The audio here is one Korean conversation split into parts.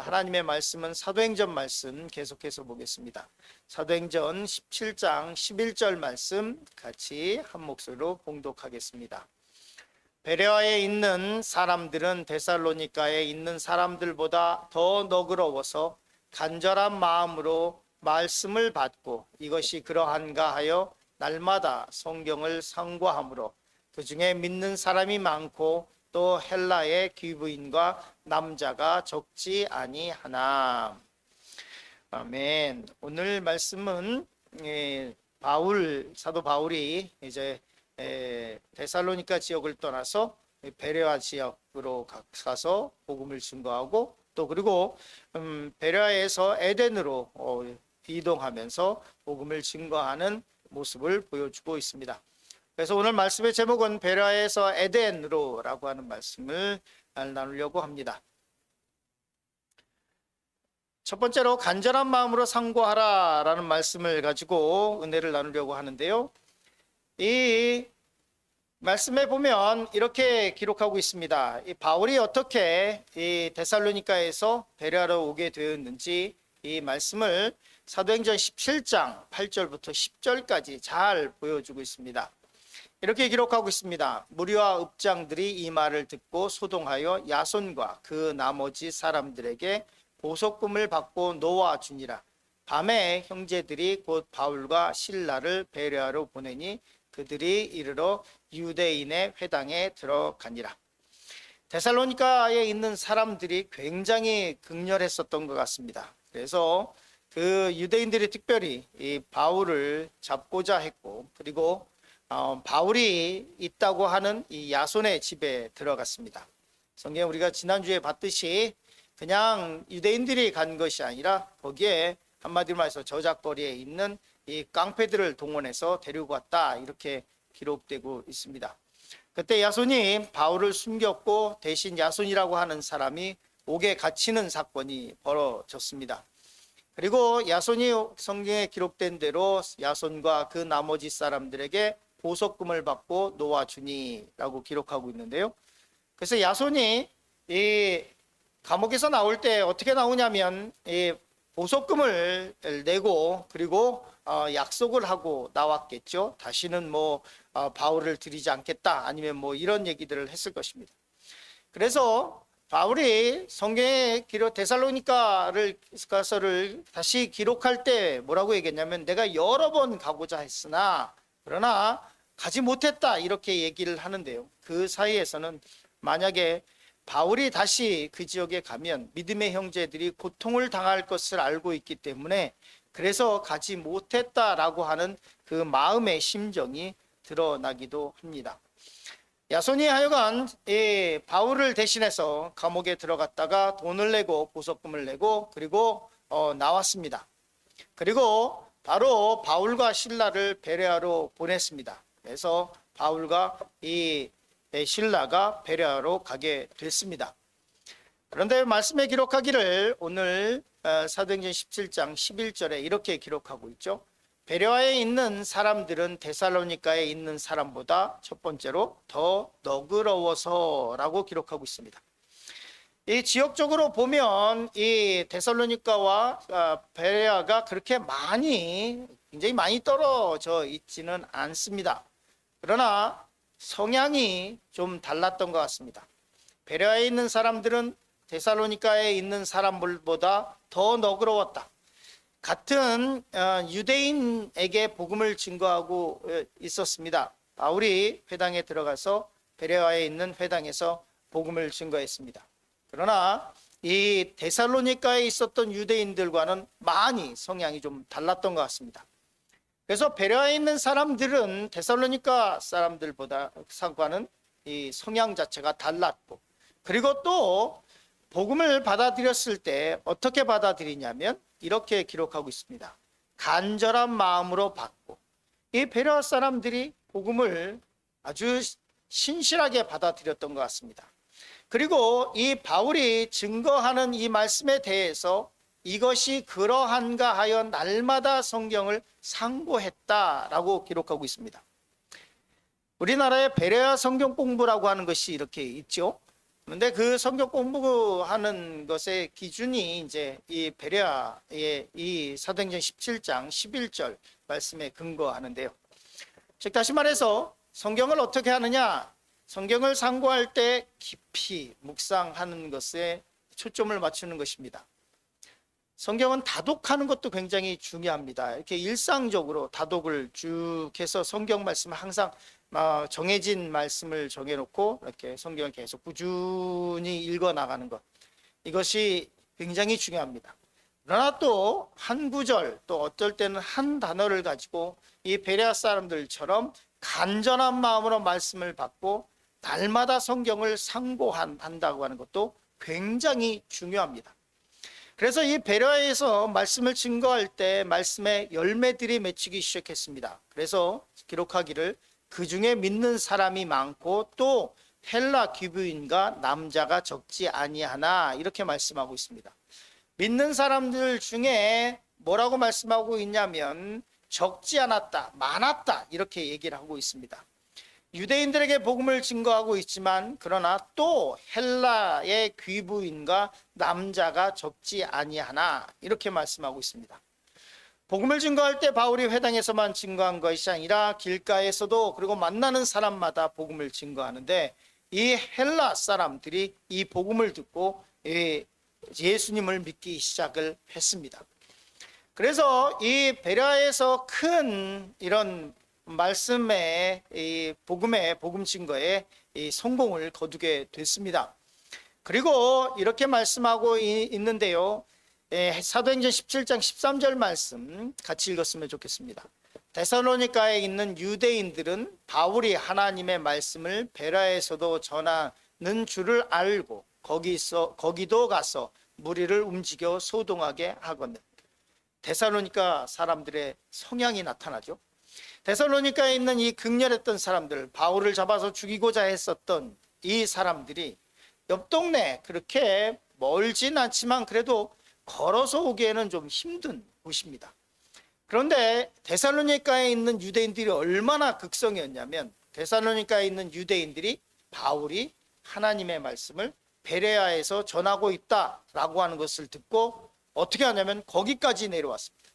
하나님의 말씀은 사도행전 말씀 계속해서 보겠습니다. 사도행전 17장 11절 말씀 같이 한 목소리로 봉독하겠습니다. 베레아에 있는 사람들은 데살로니가에 있는 사람들보다 더 너그러워서 간절한 마음으로 말씀을 받고 이것이 그러한가 하여 날마다 성경을 상고하므로 그 중에 믿는 사람이 많고 또 헬라의 귀부인과 남자가 적지 아니하나. 아멘. 오늘 말씀은 사도 바울이 이제 데살로니가 지역을 떠나서 베레아 지역으로 가서 복음을 증거하고 또 그리고 베레아에서 에덴으로 이동하면서 복음을 증거하는 모습을 보여주고 있습니다. 그래서 오늘 말씀의 제목은 베레아에서 에덴으로라고 하는 말씀을 나누려고 합니다. 첫 번째로 간절한 마음으로 상고하라라는 말씀을 가지고 은혜를 나누려고 하는데요. 이 말씀에 보면 이렇게 기록하고 있습니다. 이 바울이 어떻게 이 데살로니가에서 베레아로 오게 되었는지 이 말씀을 사도행전 17장 8절부터 10절까지 잘 보여주고 있습니다. 이렇게 기록하고 있습니다. 무리와 읍장들이 이 말을 듣고 소동하여 야손과 그 나머지 사람들에게 보석금을 받고 놓아주니라. 밤에 형제들이 곧 바울과 실라를 베레아로 보내니 그들이 이르러 유대인의 회당에 들어가니라. 데살로니가에 있는 사람들이 굉장히 극렬했었던 것 같습니다. 그래서 그 유대인들이 특별히 이 바울을 잡고자 했고 그리고 바울이 있다고 하는 이 야손의 집에 들어갔습니다. 성경에 우리가 지난주에 봤듯이 그냥 유대인들이 간 것이 아니라 거기에 한마디로 말해서 저작거리에 있는 이 깡패들을 동원해서 데리고 왔다 이렇게 기록되고 있습니다. 그때 야손이 바울을 숨겼고 대신 야손이라고 하는 사람이 옥에 갇히는 사건이 벌어졌습니다. 그리고 야손이 성경에 기록된 대로 야손과 그 나머지 사람들에게 보석금을 받고 놓아주니 라고 기록하고 있는데요. 그래서 야손이 이 감옥에서 나올 때 어떻게 나오냐면 이 보석금을 내고 그리고 약속을 하고 나왔겠죠. 다시는 바울을 들이지 않겠다 아니면 이런 얘기들을 했을 것입니다. 그래서 바울이 성경에 데살로니가를 가서를 다시 기록할 때 뭐라고 얘기했냐면 내가 여러 번 가고자 했으나 그러나 가지 못했다 이렇게 얘기를 하는데요. 그 사이에서는 만약에 바울이 다시 그 지역에 가면 믿음의 형제들이 고통을 당할 것을 알고 있기 때문에 그래서 가지 못했다라고 하는 그 마음의 심정이 드러나기도 합니다. 야손이 하여간 바울을 대신해서 감옥에 들어갔다가 돈을 내고 보석금을 내고 그리고 나왔습니다. 그리고 바로 바울과 실라를 베레아로 보냈습니다. 그래서 바울과 이 실라가 베레아로 가게 됐습니다. 그런데 말씀에 기록하기를 오늘 사도행전 17장 11절에 이렇게 기록하고 있죠. 베레아에 있는 사람들은 데살로니가에 있는 사람보다 첫 번째로 더 너그러워서라고 기록하고 있습니다. 이 지역적으로 보면 이 데살로니가와 베레아가 그렇게 굉장히 많이 떨어져 있지는 않습니다. 그러나 성향이 좀 달랐던 것 같습니다. 베레아에 있는 사람들은 데살로니가에 있는 사람들보다 더 너그러웠다. 같은 유대인에게 복음을 증거하고 있었습니다. 바울이 회당에 들어가서 베레아에 있는 회당에서 복음을 증거했습니다. 그러나 이 데살로니가에 있었던 유대인들과는 많이 성향이 좀 달랐던 것 같습니다. 그래서 베레아에 있는 사람들은 데살로니가 사람들보다는 이 성향 자체가 달랐고 그리고 또 복음을 받아들였을 때 어떻게 받아들이냐면 이렇게 기록하고 있습니다. 간절한 마음으로 받고 이 베레아 사람들이 복음을 아주 신실하게 받아들였던 것 같습니다. 그리고 이 바울이 증거하는 이 말씀에 대해서 이것이 그러한가 하여 날마다 성경을 상고했다라고 기록하고 있습니다. 우리나라에 베레아 성경 공부라고 하는 것이 이렇게 있죠. 그런데 그 성경 공부하는 것의 기준이 이제 이 베레아의 이 사도행전 17장 11절 말씀에 근거하는데요. 즉 다시 말해서 성경을 어떻게 하느냐? 성경을 상고할 때 깊이 묵상하는 것에 초점을 맞추는 것입니다. 성경은 다독하는 것도 굉장히 중요합니다. 이렇게 일상적으로 다독을 쭉 해서 성경 말씀을 항상 정해진 말씀을 정해놓고 이렇게 성경을 계속 꾸준히 읽어 나가는 것, 이것이 굉장히 중요합니다. 그러나 또 한 구절, 또 어떨 때는 한 단어를 가지고 이 베레아 사람들처럼 간절한 마음으로 말씀을 받고 날마다 성경을 상고한다고 하는 것도 굉장히 중요합니다. 그래서 이 베레아에서 말씀을 증거할 때 말씀의 열매들이 맺히기 시작했습니다. 그래서 기록하기를 그 중에 믿는 사람이 많고 또 헬라 귀부인과 남자가 적지 아니하나, 이렇게 말씀하고 있습니다. 믿는 사람들 중에 뭐라고 말씀하고 있냐면 적지 않았다, 많았다, 이렇게 얘기를 하고 있습니다. 유대인들에게 복음을 증거하고 있지만 그러나 또 헬라의 귀부인과 남자가 적지 아니하나, 이렇게 말씀하고 있습니다. 복음을 증거할 때 바울이 회당에서만 증거한 것이 아니라 길가에서도, 그리고 만나는 사람마다 복음을 증거하는데 이 헬라 사람들이 이 복음을 듣고 예수님을 믿기 시작을 했습니다. 그래서 이 베레아에서 큰 이런 말씀의 이 복음 증거에 이 성공을 거두게 됐습니다. 그리고 이렇게 말씀하고 있는데요. 사도행전 17장 13절 말씀 같이 읽었으면 좋겠습니다. 데살로니가에 있는 유대인들은 바울이 하나님의 말씀을 베레아에서도 전하는 줄을 알고 거기도 가서 무리를 움직여 소동하게 하거늘. 데살로니가 사람들의 성향이 나타나죠. 데살로니가에 있는 이 극렬했던 사람들, 바울을 잡아서 죽이고자 했었던 이 사람들이 옆 동네, 그렇게 멀진 않지만 그래도 걸어서 오기에는 좀 힘든 곳입니다. 그런데 데살로니가에 있는 유대인들이 얼마나 극성이었냐면, 데살로니가에 있는 유대인들이 바울이 하나님의 말씀을 베레아에서 전하고 있다라고 하는 것을 듣고 어떻게 하냐면 거기까지 내려왔습니다.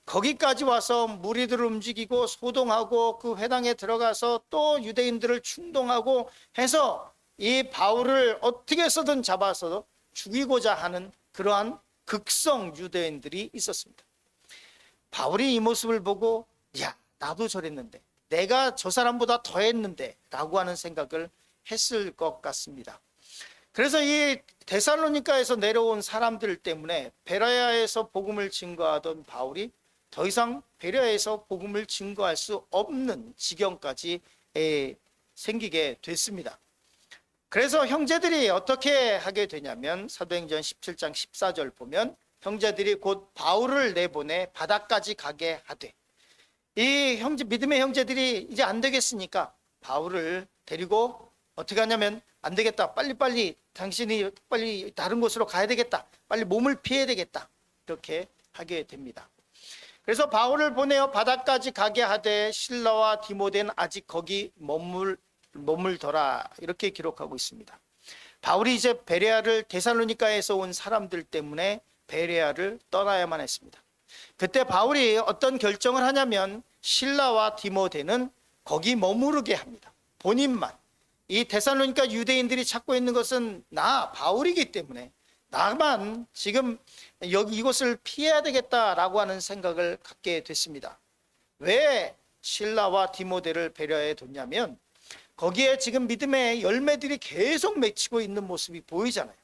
거기까지 와서 무리들을 움직이고 소동하고 그 회당에 들어가서 또 유대인들을 충동하고 해서 이 바울을 어떻게 해서든 잡아서 죽이고자 하는 그러한 극성 유대인들이 있었습니다. 바울이 이 모습을 보고 야, 나도 저랬는데, 내가 저 사람보다 더 했는데 라고 하는 생각을 했을 것 같습니다. 그래서 이 데살로니가에서 내려온 사람들 때문에 베레아에서 복음을 증거하던 바울이 더 이상 베레아에서 복음을 증거할 수 없는 지경까지 생기게 됐습니다. 그래서 형제들이 어떻게 하게 되냐면 사도행전 17장 14절 보면 형제들이 곧 바울을 내보내 바다까지 가게 하되, 이 믿음의 형제들이 이제 안 되겠으니까 바울을 데리고 어떻게 하냐면 안 되겠다, 빨리 당신이 빨리 다른 곳으로 가야 되겠다, 빨리 몸을 피해야 되겠다, 이렇게 하게 됩니다. 그래서 바울을 보내어 바다까지 가게 하되 실라와 디모데는 아직 거기 머물더라, 이렇게 기록하고 있습니다. 바울이 이제 베레아를, 데살로니가에서 온 사람들 때문에 베레아를 떠나야만 했습니다. 그때 바울이 어떤 결정을 하냐면 실라와 디모데는 거기 머무르게 합니다. 본인만. 이 데살로니가 유대인들이 찾고 있는 것은 나 바울이기 때문에 나만 지금 이곳을 피해야 되겠다라고 하는 생각을 갖게 됐습니다. 왜 실라와 디모데를 베레아에 뒀냐면 거기에 지금 믿음의 열매들이 계속 맺히고 있는 모습이 보이잖아요.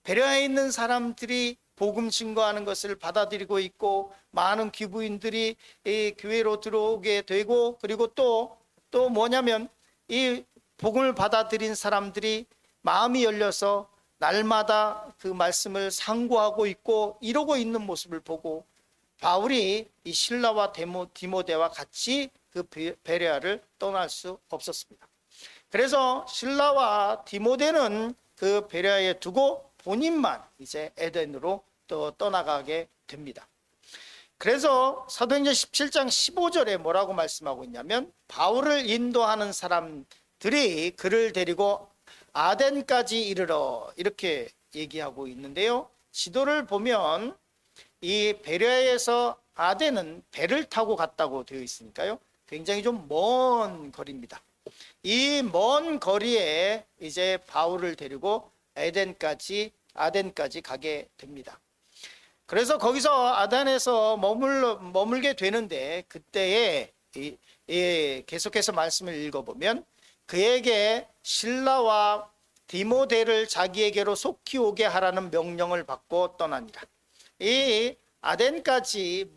베레아에 있는 사람들이 복음 증거하는 것을 받아들이고 있고 많은 귀부인들이 이 교회로 들어오게 되고, 그리고 또 뭐냐면 이 복음을 받아들인 사람들이 마음이 열려서 날마다 그 말씀을 상고하고 있고 이러고 있는 모습을 보고 바울이 이 실라와 디모데와 같이 그 베레아를 떠날 수 없었습니다. 그래서 실라와 디모데는 그 베레아에 두고 본인만 이제 에덴으로 또 떠나가게 됩니다. 그래서 사도행전 17장 15절에 뭐라고 말씀하고 있냐면 바울을 인도하는 사람들이 그를 데리고 아덴까지 이르러 이렇게 얘기하고 있는데요. 지도를 보면 이 베레아에서 아덴은 배를 타고 갔다고 되어 있으니까요. 굉장히 좀 먼 거리입니다. 이 먼 거리에 이제 바울을 데리고 아덴까지 가게 됩니다. 그래서 거기서 아덴에서 머물게 되는데 그때에 계속해서 말씀을 읽어보면 그에게 실라와 디모데를 자기에게로 속히 오게 하라는 명령을 받고 떠나니라. 이 아덴까지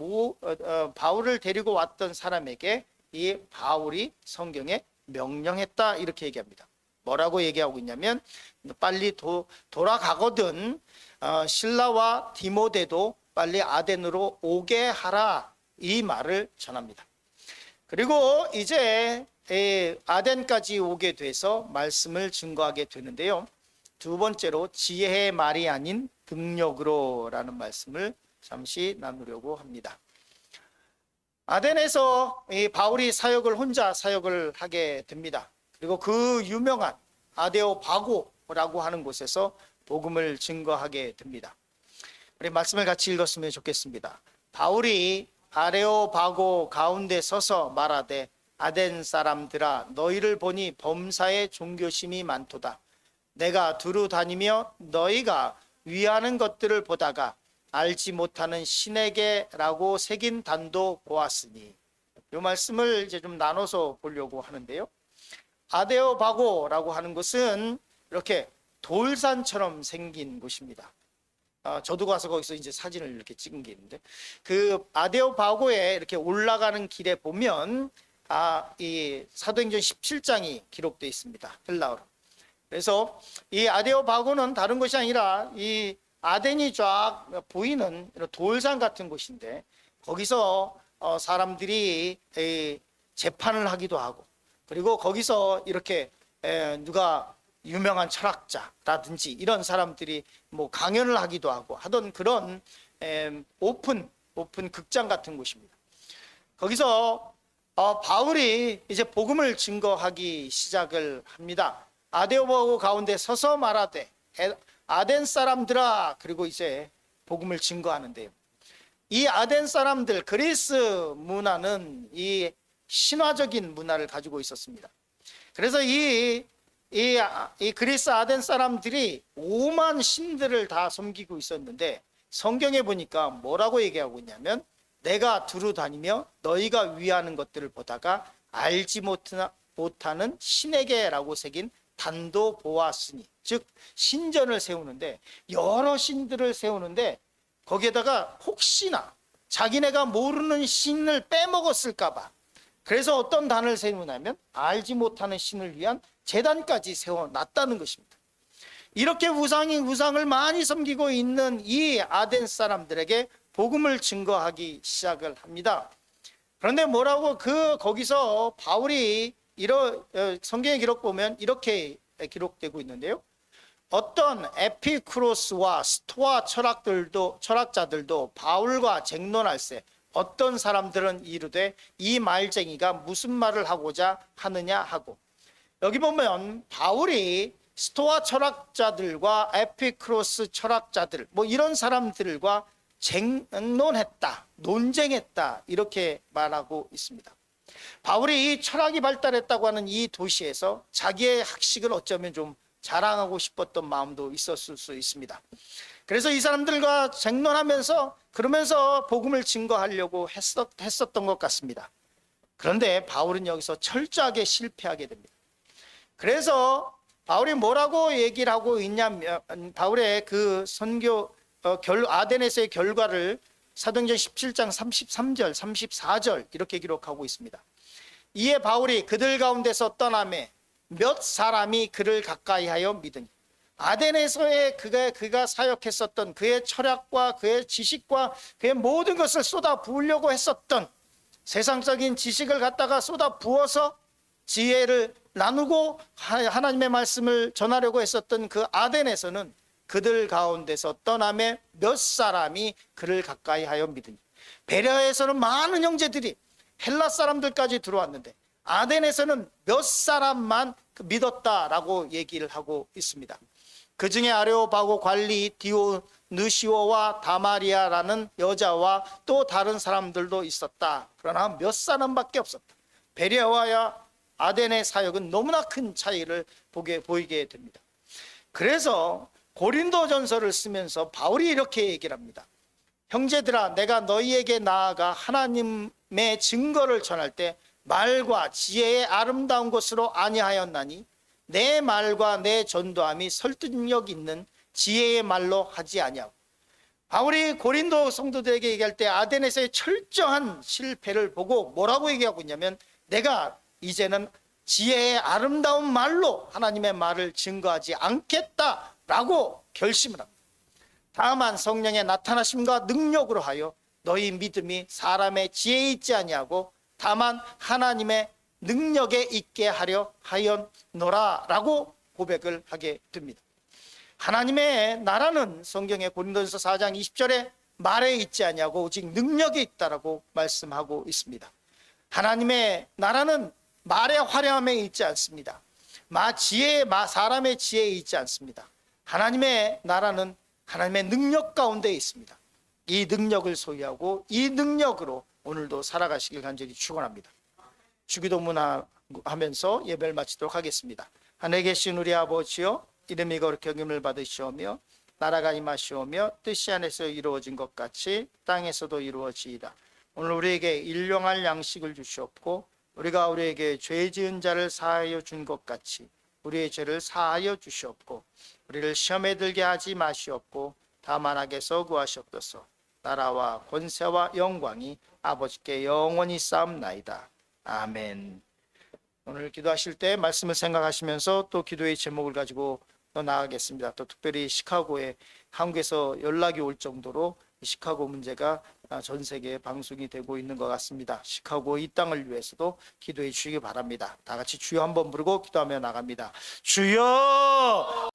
바울을 데리고 왔던 사람에게 이 바울이 성경에 명령했다 이렇게 얘기합니다. 뭐라고 얘기하고 있냐면 빨리 돌아가거든 실라와 디모데도 빨리 아덴으로 오게 하라 이 말을 전합니다. 그리고 이제 아덴까지 오게 돼서 말씀을 증거하게 되는데요. 두 번째로 지혜의 말이 아닌 능력으로라는 말씀을 잠시 나누려고 합니다. 아덴에서 바울이 혼자 사역을 하게 됩니다. 그리고 그 유명한 아데오바고라고 하는 곳에서 복음을 증거하게 됩니다. 우리 말씀을 같이 읽었으면 좋겠습니다. 바울이 아레오바고 가운데 서서 말하되 아덴 사람들아 너희를 보니 범사에 종교심이 많도다. 내가 두루 다니며 너희가 위하는 것들을 보다가 알지 못하는 신에게라고 새긴 단도 보았으니 이 말씀을 이제 좀 나눠서 보려고 하는데요. 아데오바고라고 하는 곳은 이렇게 돌산처럼 생긴 곳입니다. 저도 가서 거기서 이제 사진을 이렇게 찍은 게 있는데 그 아데오바고에 이렇게 올라가는 길에 보면 이 사도행전 17장이 기록되어 있습니다. 헬라어로. 그래서 이 아데오바고는 다른 것이 아니라 이 아덴이 쫙 보이는 돌산 같은 곳인데 거기서 사람들이 재판을 하기도 하고 그리고 거기서 이렇게 누가 유명한 철학자라든지 이런 사람들이 뭐 강연을 하기도 하고 하던 그런 오픈 극장 같은 곳입니다. 거기서 바울이 이제 복음을 증거하기 시작을 합니다. 아데오바고 가운데 서서 말하되 아덴 사람들아 그리고 이제 복음을 증거하는데요. 이 아덴 사람들 그리스 문화는 이 신화적인 문화를 가지고 있었습니다. 그래서 이 그리스 아덴 사람들이 오만 신들을 다 섬기고 있었는데 성경에 보니까 뭐라고 얘기하고 있냐면 내가 두루 다니며 너희가 위하는 것들을 보다가 알지 못하는 신에게라고 새긴 단도 보았으니 즉 신전을 세우는데 여러 신들을 세우는데 거기에다가 혹시나 자기네가 모르는 신을 빼먹었을까 봐 그래서 어떤 단을 세우냐면 알지 못하는 신을 위한 제단까지 세워놨다는 것입니다. 이렇게 우상을 많이 섬기고 있는 이 아덴 사람들에게 복음을 증거하기 시작을 합니다. 그런데 뭐라고 거기서 바울이 성경의 기록 보면 이렇게 기록되고 있는데요. 어떤 에피쿠로스와 스토아 철학자들도 바울과 쟁론할세 어떤 사람들은 이르되 이 말쟁이가 무슨 말을 하고자 하느냐 하고 여기 보면 바울이 스토아 철학자들과 에피쿠로스 철학자들 뭐 이런 사람들과 논쟁했다 이렇게 말하고 있습니다. 바울이 이 철학이 발달했다고 하는 이 도시에서 자기의 학식을 어쩌면 좀 자랑하고 싶었던 마음도 있었을 수 있습니다. 그래서 이 사람들과 쟁론하면서 그러면서 복음을 증거하려고 했었던 것 같습니다. 그런데 바울은 여기서 철저하게 실패하게 됩니다. 그래서 바울이 뭐라고 얘기를 하고 있냐면 바울의 그 선교 아덴에서의 결과를 사도행전 17장 33절 34절 이렇게 기록하고 있습니다. 이에 바울이 그들 가운데서 떠나매 몇 사람이 그를 가까이하여 믿으니 아덴에서의 그가 사역했었던 그의 철학과 그의 지식과 그의 모든 것을 쏟아 부으려고 했었던 세상적인 지식을 갖다가 쏟아 부어서 지혜를 나누고 하나님의 말씀을 전하려고 했었던 그 아덴에서는 그들 가운데서 떠나매 몇 사람이 그를 가까이하여 믿으니 베레아에서는 많은 형제들이 헬라 사람들까지 들어왔는데 아덴에서는 몇 사람만 믿었다라고 얘기를 하고 있습니다. 그 중에 아레오바고 관리 디오느시오와 다마리아라는 여자와 또 다른 사람들도 있었다. 그러나 몇 사람밖에 없었다. 베레아와 아덴의 사역은 너무나 큰 차이를 보이게 됩니다. 그래서 고린도전서를 쓰면서 바울이 이렇게 얘기를 합니다. 형제들아, 내가 너희에게 나아가 하나님의 증거를 전할 때 말과 지혜의 아름다운 것으로 아니하였나니 내 말과 내 전도함이 설득력 있는 지혜의 말로 하지 아니하고. 바울이 고린도 성도들에게 얘기할 때 아덴에서의 철저한 실패를 보고 뭐라고 얘기하고 있냐면, 내가 이제는 지혜의 아름다운 말로 하나님의 말을 증거하지 않겠다라고 결심을 합니다. 다만 성령의 나타나심과 능력으로 하여 너희 믿음이 사람의 지혜에 있지 아니하고 다만 하나님의 능력에 있게 하려 하였노라 라고 고백을 하게 됩니다. 하나님의 나라는 성경의 고린도전서 4장 20절에 말에 있지 아니하고 오직 능력에 있다라고 말씀하고 있습니다. 하나님의 나라는 말의 화려함에 있지 않습니다. 사람의 지혜에 있지 않습니다. 하나님의 나라는 하나님의 능력 가운데 있습니다. 이 능력을 소유하고 이 능력으로 오늘도 살아가시길 간절히 축원합니다. 주기도문 하면서 예배를 마치도록 하겠습니다. 하늘에 계신 우리 아버지여, 이름이 거룩히 여김을 받으시오며 나라가 임하시오며 뜻이 하늘에서 이루어진 것 같이 땅에서도 이루어지이다. 오늘 우리에게 일용할 양식을 주시옵고 우리가 우리에게 죄 지은 자를 사하여 준 것 같이 우리의 죄를 사하여 주시옵고 우리를 시험에 들게 하지 마시옵고 다만 악에서 구하시옵소서. 나라와 권세와 영광이 아버지께 영원히 쌓옵나이다. 아멘. 오늘 기도하실 때 말씀을 생각하시면서 또 기도의 제목을 가지고 더 나아가겠습니다. 또 특별히 시카고에 한국에서 연락이 올 정도로 시카고 문제가 전 세계에 방송이 되고 있는 것 같습니다. 시카고 이 땅을 위해서도 기도해 주시기 바랍니다. 다 같이 주여 한번 부르고 기도하며 나갑니다. 주여!